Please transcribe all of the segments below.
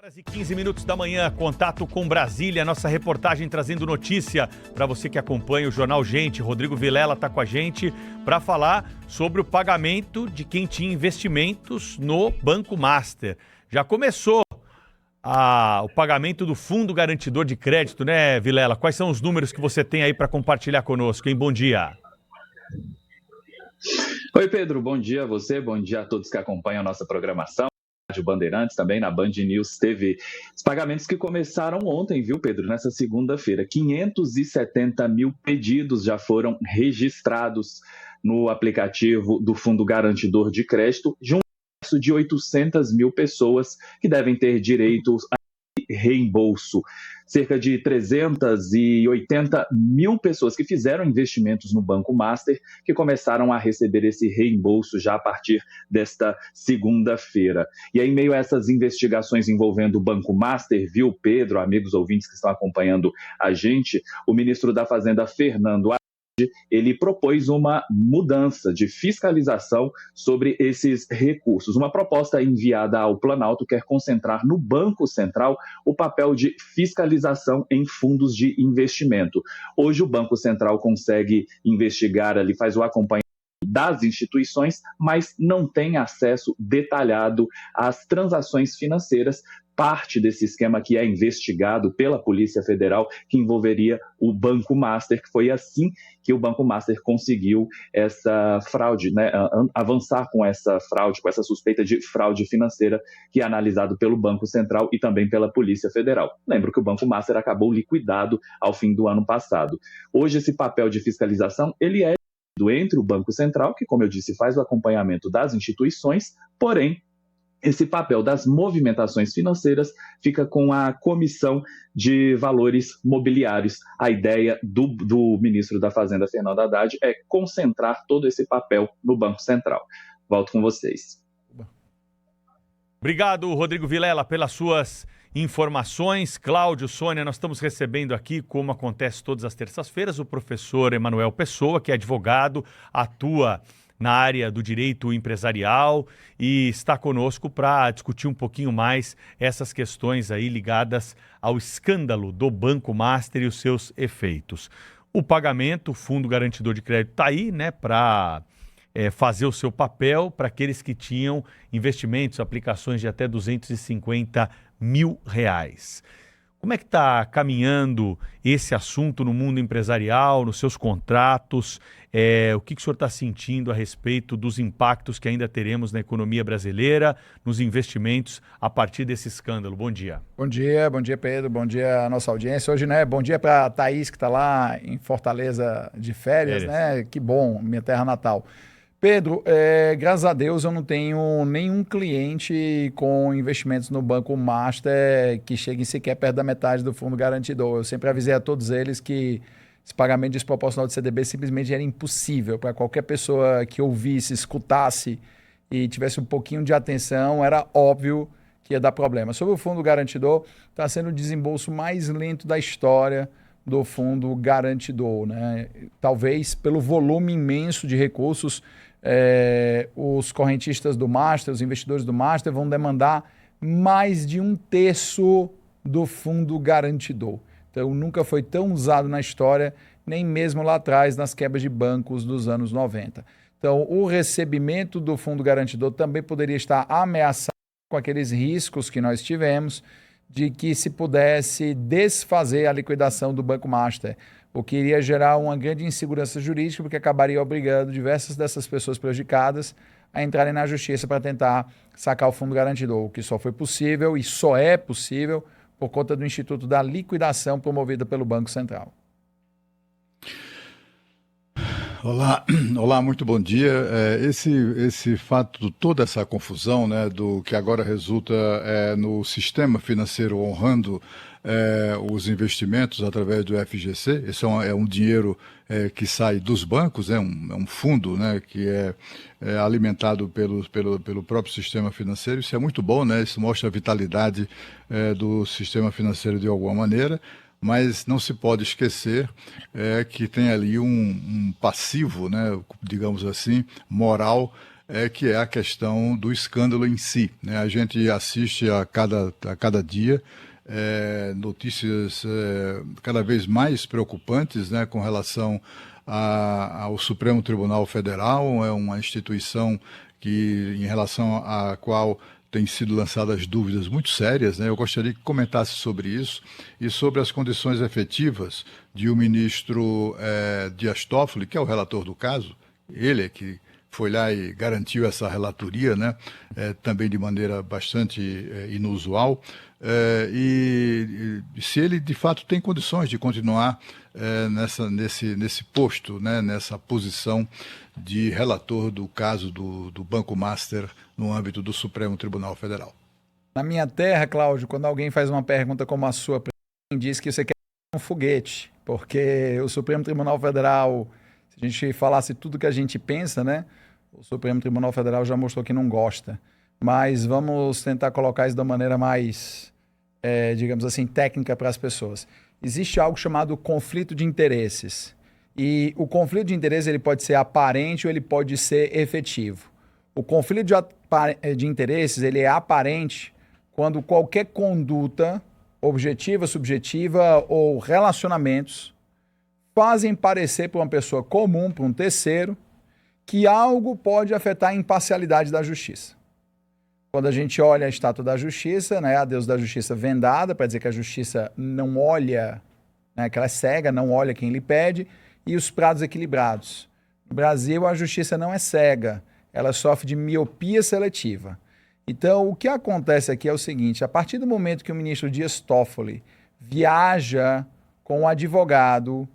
Horas e 15 minutos da manhã, contato com Brasília, nossa reportagem trazendo notícia para você que acompanha o Jornal Gente. Rodrigo Vilela está com a gente para falar sobre o pagamento de quem tinha investimentos no Banco Master. Já começou o pagamento do Fundo Garantidor de Crédito, né, Vilela? Quais são os números que você tem aí para compartilhar conosco, hein? Bom dia. Oi, Pedro, bom dia a você, bom dia a todos que acompanham a nossa programação. Rádio Bandeirantes, também na Band News TV. Os pagamentos que começaram ontem, viu, Pedro? Nessa segunda-feira, 570 mil pedidos já foram registrados no aplicativo do Fundo Garantidor de Crédito, de um universo de 800 mil pessoas que devem ter direito a reembolso. Cerca de 380 mil pessoas que fizeram investimentos no Banco Master que começaram a receber esse reembolso já a partir desta segunda-feira. E aí, em meio a essas investigações envolvendo o Banco Master, viu, Pedro, amigos ouvintes que estão acompanhando a gente, o ministro da Fazenda, Fernando Haddad, ele propôs uma mudança de fiscalização sobre esses recursos. Uma proposta enviada ao Planalto quer concentrar no Banco Central o papel de fiscalização em fundos de investimento. Hoje o Banco Central consegue investigar ali, faz o acompanhamento das instituições, mas não tem acesso detalhado às transações financeiras, parte desse esquema que é investigado pela Polícia Federal, que envolveria o Banco Master, que foi assim que o Banco Master conseguiu essa fraude, né, avançar com essa fraude, com essa suspeita de fraude financeira, que é analisado pelo Banco Central e também pela Polícia Federal. Lembro que o Banco Master acabou liquidado ao fim do ano passado. Hoje, esse papel de fiscalização, ele é entre o Banco Central, que, como eu disse, faz o acompanhamento das instituições, porém, esse papel das movimentações financeiras fica com a Comissão de Valores Mobiliários. A ideia do ministro da Fazenda, Fernando Haddad, é concentrar todo esse papel no Banco Central. Volto com vocês. Obrigado, Rodrigo Vilela, pelas suas informações. Cláudio, Sônia, nós estamos recebendo aqui, como acontece todas as terças-feiras, o professor Emanuel Pessoa, que é advogado, atua na área do direito empresarial e está conosco para discutir um pouquinho mais essas questões aí ligadas ao escândalo do Banco Master e os seus efeitos. O pagamento, o Fundo Garantidor de Crédito está aí, né, para fazer o seu papel para aqueles que tinham investimentos, aplicações de até R$250 mil. Como é que está caminhando esse assunto no mundo empresarial, nos seus contratos? O que o senhor está sentindo a respeito dos impactos que ainda teremos na economia brasileira, nos investimentos, a partir desse escândalo? Bom dia. Bom dia, Pedro. Bom dia à nossa audiência. Hoje, né? Bom dia para a Thaís, que está lá em Fortaleza de férias, né? Que bom, minha terra natal. Pedro, graças a Deus eu não tenho nenhum cliente com investimentos no Banco Master que chegue sequer perto da metade do fundo garantidor. Eu sempre avisei a todos eles que esse pagamento desproporcional de CDB simplesmente era impossível para qualquer pessoa que ouvisse, escutasse e tivesse um pouquinho de atenção, era óbvio que ia dar problema. Sobre o fundo garantidor, está sendo o desembolso mais lento da história do fundo garantidor, né? Talvez pelo volume imenso de recursos, os correntistas do Master, os investidores do Master vão demandar mais de 1/3 do fundo garantidor. Então, nunca foi tão usado na história, nem mesmo lá atrás, nas quebras de bancos dos anos 90. Então, o recebimento do fundo garantidor também poderia estar ameaçado com aqueles riscos que nós tivemos de que se pudesse desfazer a liquidação do Banco Master, o que iria gerar uma grande insegurança jurídica, porque acabaria obrigando diversas dessas pessoas prejudicadas a entrarem na justiça para tentar sacar o fundo garantidor, o que só foi possível e só é possível por conta do Instituto da Liquidação promovido pelo Banco Central. Olá, muito bom dia. Esse fato, toda essa confusão, né, do que agora resulta no sistema financeiro honrando os investimentos através do FGC, esse é um dinheiro que sai dos bancos, é um fundo, né, que é alimentado pelo próprio sistema financeiro. Isso é muito bom, né? Isso mostra a vitalidade do sistema financeiro de alguma maneira. Mas não se pode esquecer que tem ali um passivo, né, digamos assim, moral, que é a questão do escândalo em si, né? A gente assiste a cada dia notícias cada vez mais preocupantes, né, com relação ao Supremo Tribunal Federal. É uma instituição em relação à qual têm sido lançadas dúvidas muito sérias, né? Eu gostaria que comentasse sobre isso e sobre as condições efetivas de o ministro Dias Toffoli, que é o relator do caso. Ele é que foi lá e garantiu essa relatoria, né? Também de maneira bastante inusual. E se ele, de fato, tem condições de continuar nesse posto, né? Nessa posição de relator do caso do Banco Master no âmbito do Supremo Tribunal Federal. Na minha terra, Cláudio, quando alguém faz uma pergunta como a sua, diz que você quer um foguete, porque o Supremo Tribunal Federal, se a gente falasse tudo que a gente pensa, né? O Supremo Tribunal Federal já mostrou que não gosta. Mas vamos tentar colocar isso da maneira mais, digamos assim, técnica para as pessoas. Existe algo chamado conflito de interesses. E o conflito de interesses ele pode ser aparente ou ele pode ser efetivo. O conflito de interesses ele é aparente quando qualquer conduta objetiva, subjetiva ou relacionamentos fazem parecer para uma pessoa comum, para um terceiro, que algo pode afetar a imparcialidade da justiça. Quando a gente olha a estátua da justiça, né, a Deus da justiça vendada, para dizer que a justiça não olha, né, que ela é cega, não olha quem lhe pede, e os pratos equilibrados. No Brasil, a justiça não é cega, ela sofre de miopia seletiva. Então, o que acontece aqui é o seguinte: a partir do momento que o ministro Dias Toffoli viaja com o advogado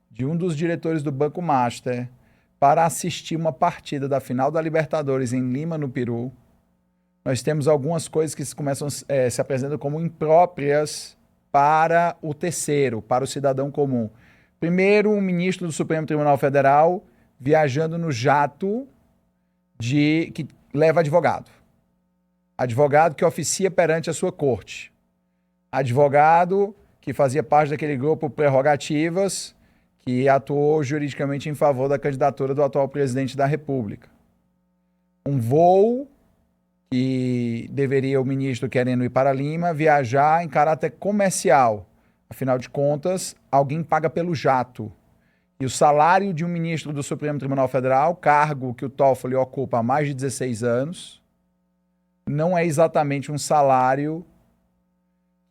de um dos diretores do Banco Master para assistir uma partida da final da Libertadores em Lima, no Peru, nós temos algumas coisas que começam se apresentam como impróprias para o terceiro, para o cidadão comum. Primeiro, o ministro do Supremo Tribunal Federal viajando no jato que leva advogado. Advogado que oficia perante a sua corte. Advogado que fazia parte daquele grupo Prerrogativas que atuou juridicamente em favor da candidatura do atual presidente da República. Um voo que deveria o ministro, querendo ir para Lima, viajar em caráter comercial. Afinal de contas, alguém paga pelo jato. E o salário de um ministro do Supremo Tribunal Federal, cargo que o Toffoli ocupa há mais de 16 anos, não é exatamente um salário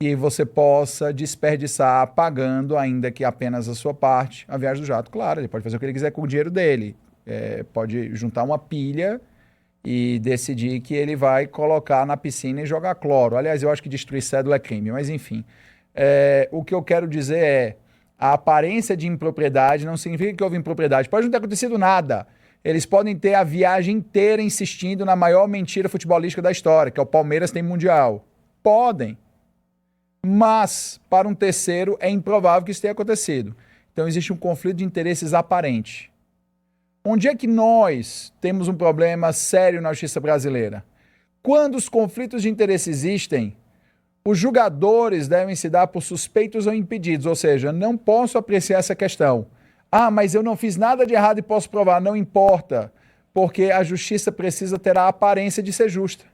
que você possa desperdiçar pagando, ainda que apenas a sua parte, a viagem do jato. Claro, ele pode fazer o que ele quiser com o dinheiro dele. Pode juntar uma pilha e decidir que ele vai colocar na piscina e jogar cloro. Aliás, eu acho que destruir cédula é crime, mas enfim. O que eu quero dizer é, a aparência de impropriedade não significa que houve impropriedade. Pode não ter acontecido nada. Eles podem ter a viagem inteira insistindo na maior mentira futebolística da história, que é o Palmeiras tem Mundial. Podem. Mas, para um terceiro, é improvável que isso tenha acontecido. Então, existe um conflito de interesses aparente. Onde é que nós temos um problema sério na justiça brasileira? Quando os conflitos de interesse existem, os julgadores devem se dar por suspeitos ou impedidos, ou seja, não posso apreciar essa questão. Ah, mas eu não fiz nada de errado e posso provar. Não importa, porque a justiça precisa ter a aparência de ser justa.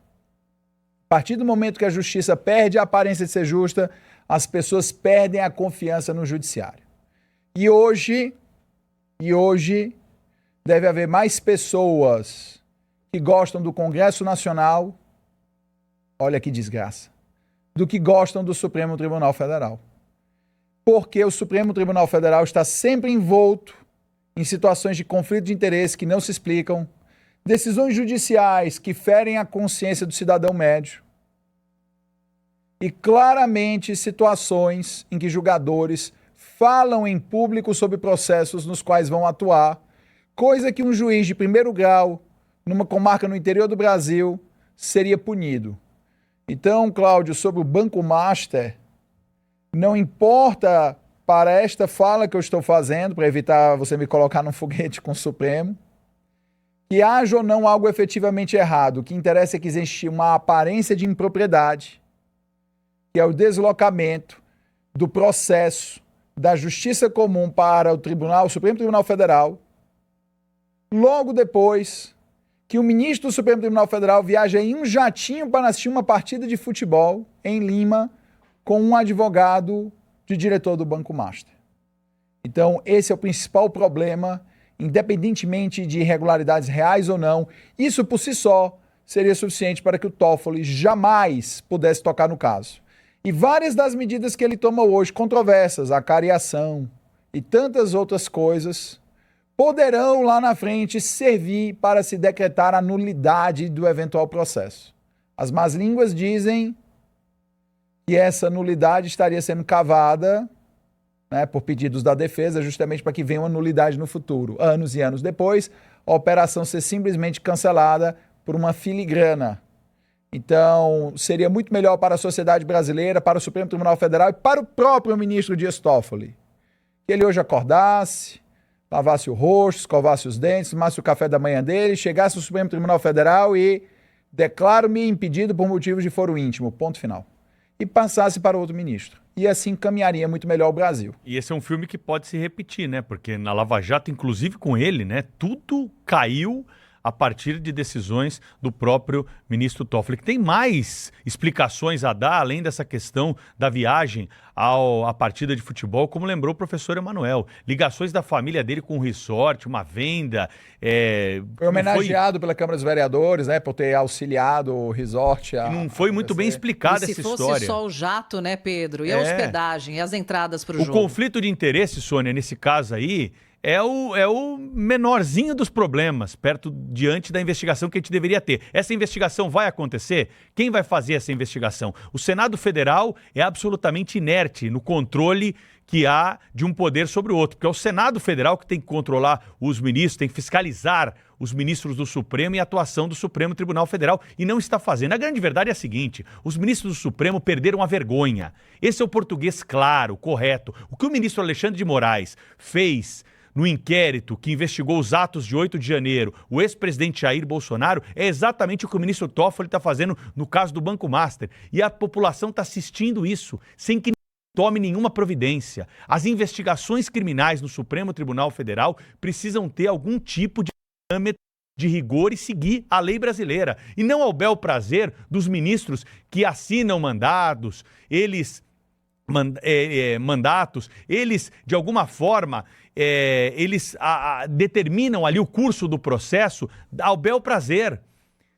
A partir do momento que a justiça perde a aparência de ser justa, as pessoas perdem a confiança no judiciário. E hoje deve haver mais pessoas que gostam do Congresso Nacional, olha que desgraça, do que gostam do Supremo Tribunal Federal. Porque o Supremo Tribunal Federal está sempre envolto em situações de conflito de interesse que não se explicam, decisões judiciais que ferem a consciência do cidadão médio e claramente situações em que julgadores falam em público sobre processos nos quais vão atuar, coisa que um juiz de primeiro grau, numa comarca no interior do Brasil, seria punido. Então, Cláudio, sobre o Banco Master, não importa para esta fala que eu estou fazendo, para evitar você me colocar num foguete com o Supremo, que haja ou não algo efetivamente errado. O que interessa é que existe uma aparência de impropriedade, que é o deslocamento do processo da Justiça Comum para o Supremo Tribunal Federal, logo depois que o ministro do Supremo Tribunal Federal viaja em um jatinho para assistir uma partida de futebol em Lima com um advogado de diretor do Banco Master. Então, esse é o principal problema, independentemente de irregularidades reais ou não. Isso por si só seria suficiente para que o Toffoli jamais pudesse tocar no caso. E várias das medidas que ele toma hoje, controversas, a cariação e tantas outras coisas, poderão lá na frente servir para se decretar a nulidade do eventual processo. As más línguas dizem que essa nulidade estaria sendo cavada, né, por pedidos da defesa, justamente para que venha uma nulidade no futuro. Anos e anos depois, a operação ser simplesmente cancelada por uma filigrana. Então, seria muito melhor para a sociedade brasileira, para o Supremo Tribunal Federal e para o próprio ministro Dias Toffoli, que ele hoje acordasse, lavasse o rosto, escovasse os dentes, tomasse o café da manhã dele, chegasse ao Supremo Tribunal Federal e declaro-me impedido por motivos de foro íntimo, ponto final. E passasse para outro ministro. E assim caminharia muito melhor o Brasil. E esse é um filme que pode se repetir, né? Porque na Lava Jato, inclusive com ele, né? Tudo caiu a partir de decisões do próprio ministro Toffoli, que tem mais explicações a dar, além dessa questão da viagem à partida de futebol, como lembrou o professor Emanuel. Ligações da família dele com o resort, uma venda. Foi homenageado pela Câmara dos Vereadores, né, por ter auxiliado o resort. Não foi muito bem explicada essa história. Se fosse só o jato, né, Pedro? E a hospedagem, e as entradas para o jogo? O conflito de interesse, Sônia, nesse caso aí, é o menorzinho dos problemas, diante da investigação que a gente deveria ter. Essa investigação vai acontecer? Quem vai fazer essa investigação? O Senado Federal é absolutamente inerte no controle que há de um poder sobre o outro, porque é o Senado Federal que tem que controlar os ministros, tem que fiscalizar os ministros do Supremo e a atuação do Supremo Tribunal Federal, e não está fazendo. A grande verdade é a seguinte: os ministros do Supremo perderam a vergonha. Esse é o português claro, correto. O que o ministro Alexandre de Moraes fez no inquérito que investigou os atos de 8 de janeiro, o ex-presidente Jair Bolsonaro, é exatamente o que o ministro Toffoli está fazendo no caso do Banco Master. E a população está assistindo isso, sem que tome nenhuma providência. As investigações criminais no Supremo Tribunal Federal precisam ter algum tipo de parâmetro de rigor e seguir a lei brasileira. E não ao bel prazer dos ministros que assinam mandados, mandatos, eles, de alguma forma, eles determinam ali o curso do processo ao bel prazer,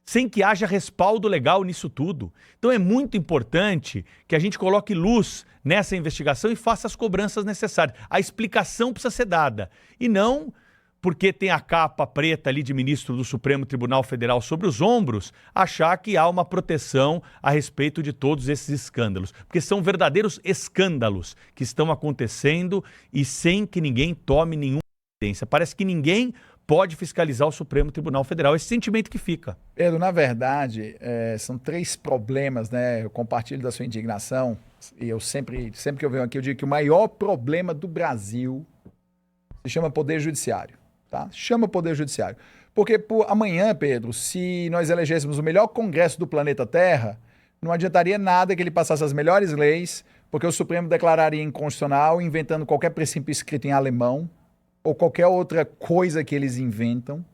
sem que haja respaldo legal nisso tudo. Então é muito importante que a gente coloque luz nessa investigação e faça as cobranças necessárias. A explicação precisa ser dada, e não porque tem a capa preta ali de ministro do Supremo Tribunal Federal sobre os ombros, achar que há uma proteção a respeito de todos esses escândalos. Porque são verdadeiros escândalos que estão acontecendo e sem que ninguém tome nenhuma providência. Parece que ninguém pode fiscalizar o Supremo Tribunal Federal. Esse sentimento que fica. Pedro, na verdade, são 3 problemas, né? Eu compartilho da sua indignação, e eu sempre que eu venho aqui, eu digo que o maior problema do Brasil se chama Poder Judiciário. Tá? Chama Poder Judiciário. Porque amanhã, Pedro, se nós elegêssemos o melhor Congresso do planeta Terra, não adiantaria nada que ele passasse as melhores leis, porque o Supremo declararia inconstitucional, inventando qualquer princípio escrito em alemão, ou qualquer outra coisa que eles inventam,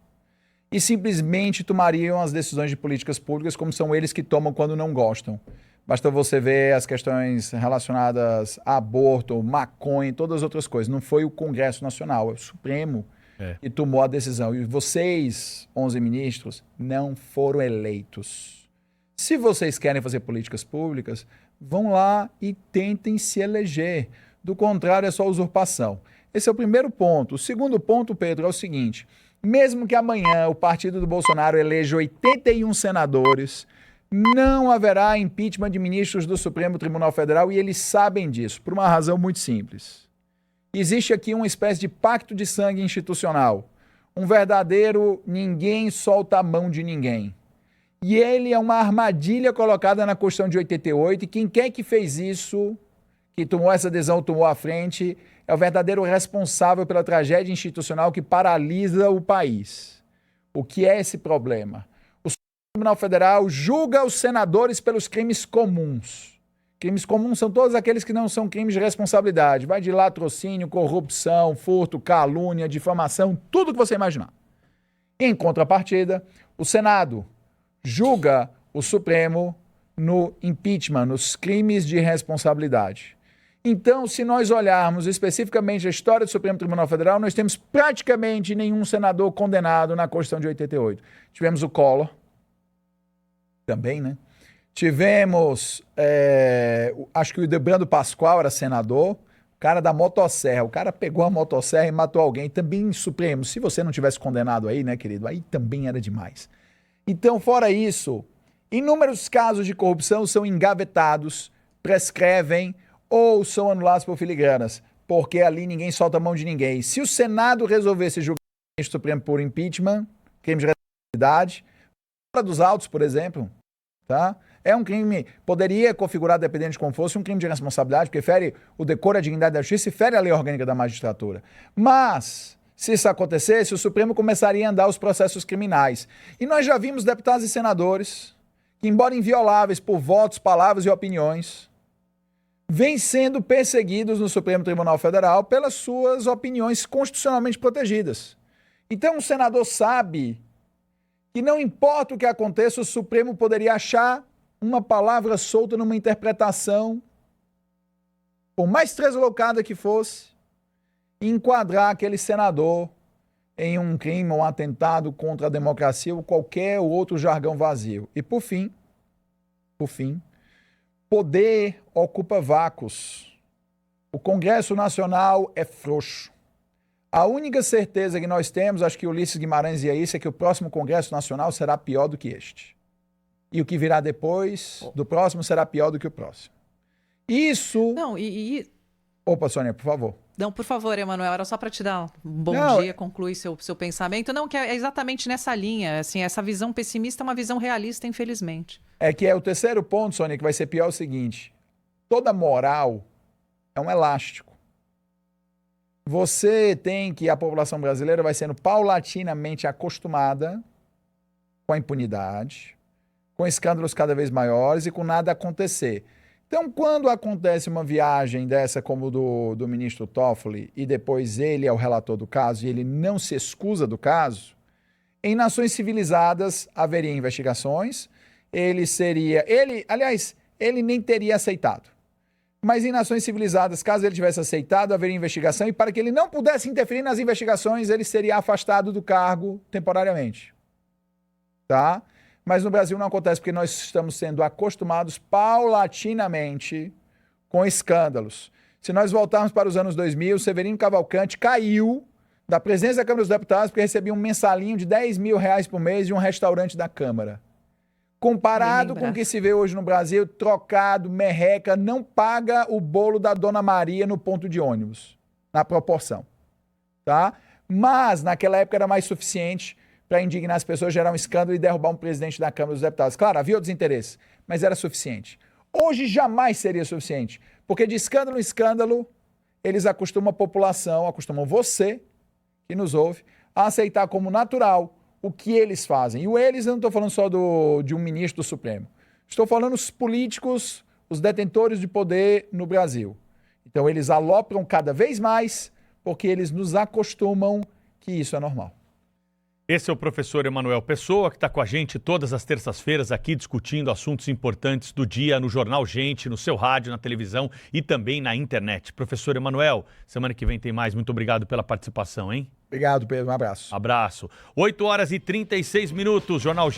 e simplesmente tomariam as decisões de políticas públicas como são eles que tomam quando não gostam. Basta você ver as questões relacionadas a aborto, maconha e todas as outras coisas. Não foi o Congresso Nacional, é o Supremo que tomou a decisão. E vocês, 11 ministros, não foram eleitos. Se vocês querem fazer políticas públicas, vão lá e tentem se eleger. Do contrário, é só usurpação. Esse é o primeiro ponto. O segundo ponto, Pedro, é o seguinte: mesmo que amanhã o partido do Bolsonaro eleja 81 senadores, não haverá impeachment de ministros do Supremo Tribunal Federal, e eles sabem disso, por uma razão muito simples. Existe aqui uma espécie de pacto de sangue institucional. Um verdadeiro ninguém solta a mão de ninguém. E ele é uma armadilha colocada na Constituição de 88, e quem quer que fez isso, que tomou essa adesão, tomou à frente, é o verdadeiro responsável pela tragédia institucional que paralisa o país. O que é esse problema? O Tribunal Federal julga os senadores pelos crimes comuns. Crimes comuns são todos aqueles que não são crimes de responsabilidade. Vai de latrocínio, corrupção, furto, calúnia, difamação, tudo que você imaginar. Em contrapartida, o Senado julga o Supremo no impeachment, nos crimes de responsabilidade. Então, se nós olharmos especificamente a história do Supremo Tribunal Federal, nós temos praticamente nenhum senador condenado na Constituição de 88. Tivemos o Collor, também, né? Tivemos, acho que o Debrando Pascoal era senador, o cara da motosserra, o cara pegou a motosserra e matou alguém, também em Supremo. Se você não tivesse condenado aí, né, querido, aí também era demais. Então, fora isso, inúmeros casos de corrupção são engavetados, prescrevem ou são anulados por filigranas, porque ali ninguém solta a mão de ninguém. Se o Senado resolvesse julgar o Supremo por impeachment, crime de responsabilidade, fora dos autos, por exemplo, tá? É um crime, poderia configurar, dependendo de como fosse, um crime de responsabilidade, porque fere o decoro e a dignidade da justiça e fere a lei orgânica da magistratura. Mas, se isso acontecesse, o Supremo começaria a andar os processos criminais. E nós já vimos deputados e senadores que, embora invioláveis por votos, palavras e opiniões, vêm sendo perseguidos no Supremo Tribunal Federal pelas suas opiniões constitucionalmente protegidas. Então, o senador sabe que não importa o que aconteça, o Supremo poderia achar uma palavra solta numa interpretação, por mais deslocada que fosse, e enquadrar aquele senador em um crime ou um atentado contra a democracia ou qualquer outro jargão vazio. E por fim, poder ocupa vácuos. O Congresso Nacional é frouxo. A única certeza que nós temos, acho que Ulisses Guimarães dizia isso, é que o próximo Congresso Nacional será pior do que este. E o que virá depois do próximo será pior do que o próximo. Isso... Não, Opa, Sônia, por favor. Não, por favor, Emanuel, era só para te dar um bom dia, concluir seu pensamento. Não, que é exatamente nessa linha, assim, essa visão pessimista é uma visão realista, infelizmente. É que o terceiro ponto, Sônia, que vai ser pior é o seguinte: toda moral é um elástico. Você tem que, a população brasileira vai sendo paulatinamente acostumada com a impunidade, com escândalos cada vez maiores e com nada acontecer. Então, quando acontece uma viagem dessa como do ministro Toffoli e depois ele é o relator do caso e ele não se excusa do caso, em nações civilizadas haveria investigações, ele nem teria aceitado. Mas em nações civilizadas, caso ele tivesse aceitado, haveria investigação e para que ele não pudesse interferir nas investigações, ele seria afastado do cargo temporariamente. Tá? Mas no Brasil não acontece porque nós estamos sendo acostumados paulatinamente com escândalos. Se nós voltarmos para os anos 2000, Severino Cavalcante caiu da presidência da Câmara dos Deputados porque recebia um mensalinho de R$10 mil por mês de um restaurante da Câmara. Comparado com o que se vê hoje no Brasil, trocado, merreca, não paga o bolo da Dona Maria no ponto de ônibus, na proporção. Tá? Mas naquela época era mais suficiente para indignar as pessoas, gerar um escândalo e derrubar um presidente da Câmara dos Deputados. Claro, havia outros interesses, mas era suficiente. Hoje jamais seria suficiente, porque de escândalo em escândalo, eles acostumam a população, acostumam você, que nos ouve, a aceitar como natural o que eles fazem. E o eles, eu não estou falando só de um ministro do Supremo. Estou falando os políticos, os detentores de poder no Brasil. Então eles alopram cada vez mais, porque eles nos acostumam que isso é normal. Esse é o professor Emanuel Pessoa, que está com a gente todas as terças-feiras aqui discutindo assuntos importantes do dia no Jornal Gente, no seu rádio, na televisão e também na internet. Professor Emanuel, semana que vem tem mais. Muito obrigado pela participação, hein? Obrigado, Pedro. Um abraço. Abraço. 8h36, Jornal Gente.